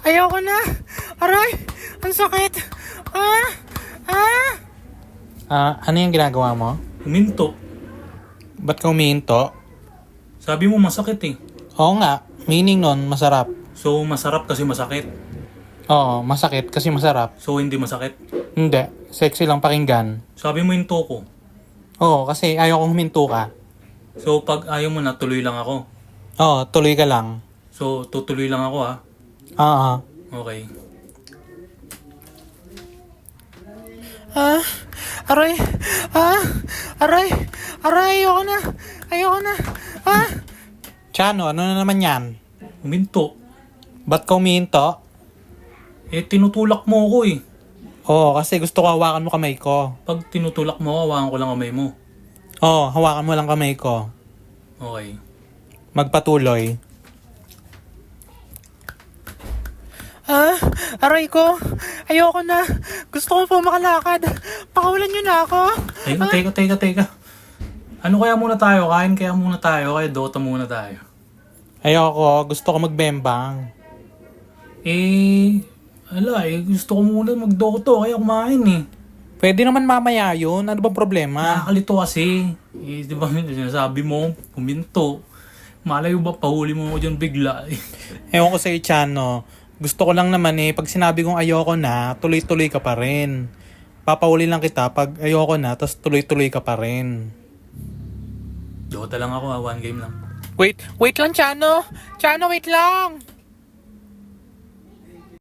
Ayoko na. Aray, ang sakit. Ano yung ginagawa mo? Huminto. Ba't ka humihinto? Sabi mo masakit eh. Oo nga, meaning nun, masarap. So masarap kasi masakit. Oo, masakit kasi masarap. So hindi masakit. Hindi, sexy lang pakinggan. Sabi mo hinto ko. Oo, kasi ayaw kong huminto ka. So pag ayaw mo na, tuloy lang ako. Oo, tuloy ka lang. So tutuloy lang ako ha. Oo. Okay. Aray. Aray. Aray, ayoko na. Ayoko na. Chano, ano na naman yan? Huminto. Ba't ka humihinto? Eh tinutulak mo ako eh. Oo, kasi gusto ko hawakan mo kamay ko. Pag tinutulak mo, hawakan ko lang kamay mo. Oo, hawakan mo lang kamay ko. Okay. Magpatuloy. Aray ko. Ayoko na. Gusto ko po makalakad. Pakawalan niyo na ako. Teka. Ano kaya muna tayo? Kain kaya muna tayo? Kaya Dota muna tayo? Ayoko. Gusto ko magbembang. Gusto ko muna mag-Dota kaya kumain eh. Pwede naman mamaya yun. Ano bang problema? Nakakalito kasi. Di ba sinasabi mo, puminto. Malayo ba, pahuli mo ako dyan bigla eh. Ewan ko sa'yo, Chano. Gusto ko lang naman pag sinabi kong ayoko na, tuloy-tuloy ka pa rin. Papauli lang kita pag ayoko na, tapos tuloy-tuloy ka pa rin. Dota lang ako ha, one game lang. Wait lang, Chano. Chano, wait lang.